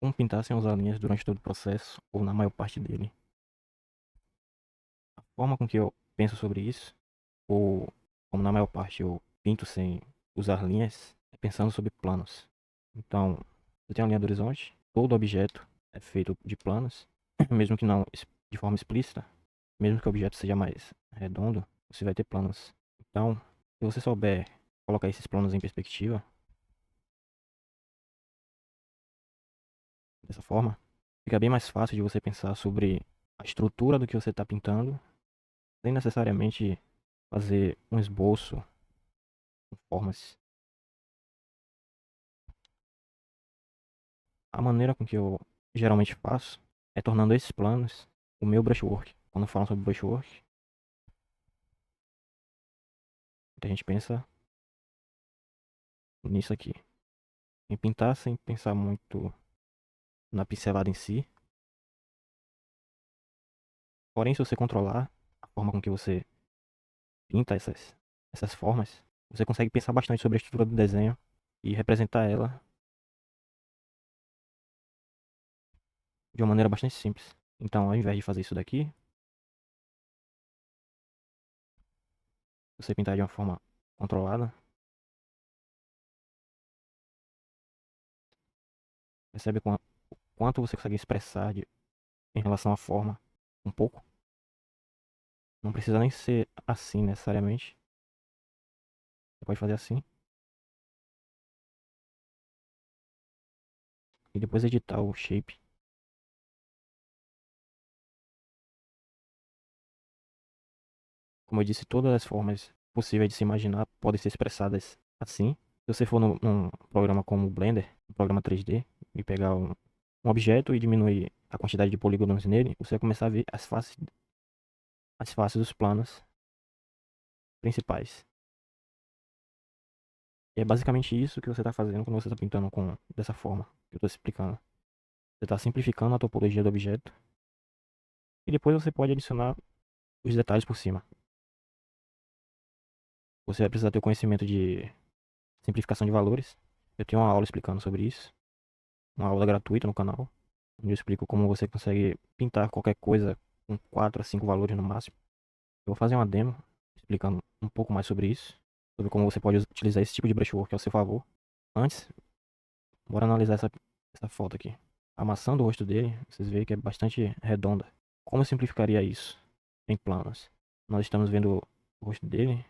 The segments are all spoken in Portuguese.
Como pintar sem usar linhas durante todo o processo ou na maior parte dele. A forma com que eu penso sobre isso, ou como na maior parte eu pinto sem usar linhas, é pensando sobre planos. Então, eu tenho a linha do horizonte, todo objeto é feito de planos, mesmo que não de forma explícita, mesmo que o objeto seja mais redondo, você vai ter planos. Então, se você souber colocar esses planos em perspectiva, dessa forma, fica bem mais fácil de você pensar sobre a estrutura do que você está pintando, sem necessariamente fazer um esboço com formas. A maneira com que eu geralmente faço é tornando esses planos o meu brushwork. Quando falam sobre brushwork, a gente pensa nisso aqui. Em pintar sem pensar muito na pincelada em si. Porém, se você controlar a forma com que você pinta essas formas, você consegue pensar bastante sobre a estrutura do desenho e representar ela de uma maneira bastante simples. Então, ao invés de fazer isso daqui, você pintar de uma forma controlada, percebe quanto você consegue expressar em relação à forma um pouco. Não precisa nem ser assim necessariamente. Você pode fazer assim e depois editar o shape. Como eu disse, todas as formas possíveis de se imaginar podem ser expressadas assim. Se você for num programa como o Blender, um programa 3D, e pegar um objeto e diminuir a quantidade de polígonos nele, você vai começar a ver as faces dos planos principais. E é basicamente isso que você está fazendo quando você está pintando dessa forma que eu estou explicando. Você está simplificando a topologia do objeto e depois você pode adicionar os detalhes por cima. Você vai precisar ter o conhecimento de simplificação de valores. Eu tenho uma aula explicando sobre isso, uma aula gratuita no canal, onde eu explico como você consegue pintar qualquer coisa com 4 a 5 valores no máximo. Eu vou fazer uma demo explicando um pouco mais sobre isso, sobre como você pode utilizar esse tipo de brushwork ao seu favor. Antes, bora analisar essa foto aqui. A maçã do rosto dele, vocês veem que é bastante redonda. Como eu simplificaria isso em planos? Nós estamos vendo o rosto dele,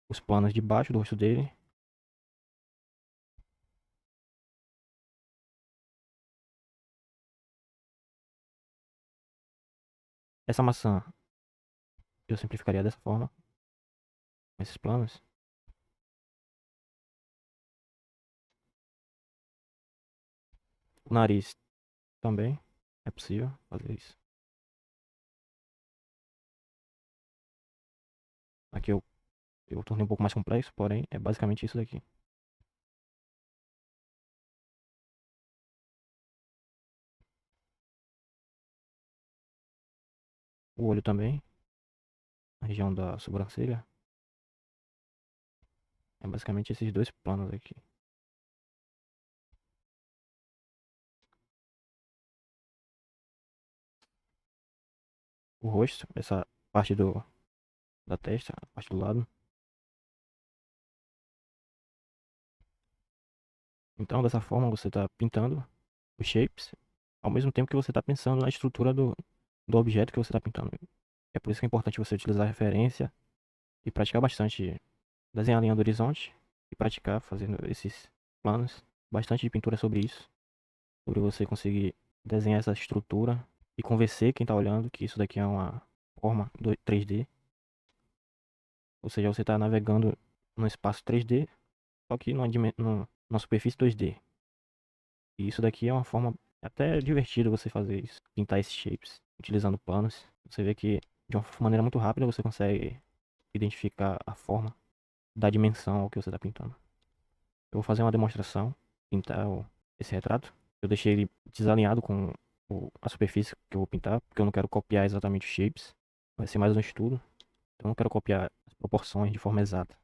os planos de baixo do rosto dele. Essa maçã eu simplificaria dessa forma, com esses planos. O nariz também é possível fazer isso. Aqui eu tornei um pouco mais complexo, porém é basicamente isso daqui. O olho também, a região da sobrancelha. É basicamente esses dois planos aqui. O rosto, essa parte da testa, a parte do lado. Então, dessa forma, você está pintando os shapes ao mesmo tempo que você está pensando na estrutura do objeto que você está pintando. É por isso que é importante você utilizar a referência e praticar bastante, desenhar a linha do horizonte e praticar fazendo esses planos. Bastante de pintura sobre isso, sobre você conseguir desenhar essa estrutura e convencer quem está olhando que isso daqui é uma forma 3D. Ou seja, você está navegando num espaço 3D, só que numa superfície 2D. E isso daqui é uma forma até divertida você fazer isso, pintar esses shapes utilizando planos. Você vê que de uma maneira muito rápida você consegue identificar a forma, dar dimensão ao que você está pintando. Eu vou fazer uma demonstração, pintar esse retrato. Eu deixei ele desalinhado com a superfície que eu vou pintar, porque eu não quero copiar exatamente os shapes. Vai ser mais um estudo, então eu não quero copiar as proporções de forma exata.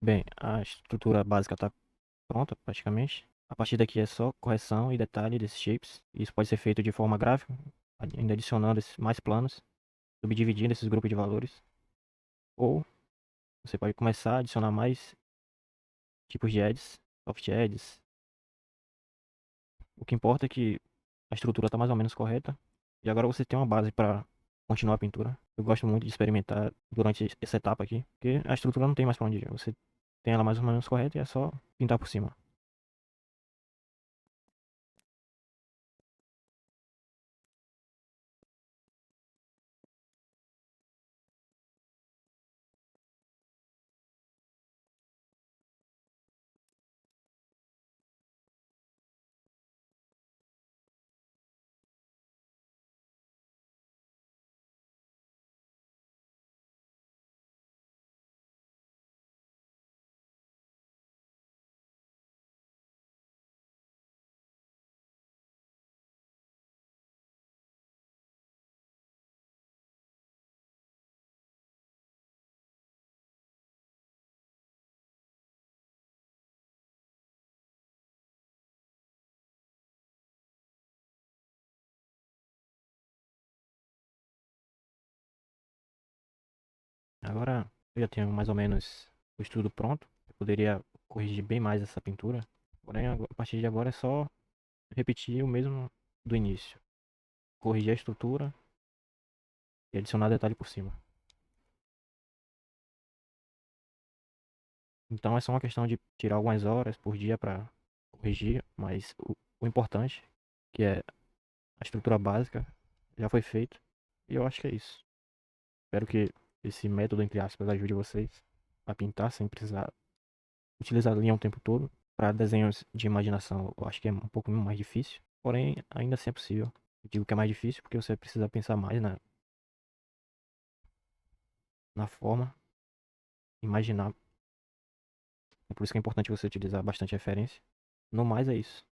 Bem, a estrutura básica está pronta praticamente. A partir daqui é só correção e detalhe desses shapes. Isso pode ser feito de forma gráfica, ainda adicionando mais planos, subdividindo esses grupos de valores. Ou você pode começar a adicionar mais tipos de edges, soft edges. O que importa é que a estrutura está mais ou menos correta. E agora você tem uma base para continuar a pintura. Eu gosto muito de experimentar durante essa etapa aqui, porque a estrutura não tem mais para onde ir. Você tem ela mais ou menos correta e é só pintar por cima. Agora eu já tenho mais ou menos o estudo pronto. Eu poderia corrigir bem mais essa pintura. Porém, a partir de agora é só repetir o mesmo do início. Corrigir a estrutura e adicionar detalhe por cima. Então é só uma questão de tirar algumas horas por dia para corrigir, mas o importante, que é a estrutura básica, já foi feito. E eu acho que é isso. Espero que esse método, entre aspas, ajude vocês a pintar sem precisar utilizar a linha o tempo todo. Para desenhos de imaginação, eu acho que é um pouco mais difícil, porém, ainda assim é possível. Eu digo que é mais difícil porque você precisa pensar mais na forma, imaginar. É por isso que é importante você utilizar bastante referência. No mais, é isso.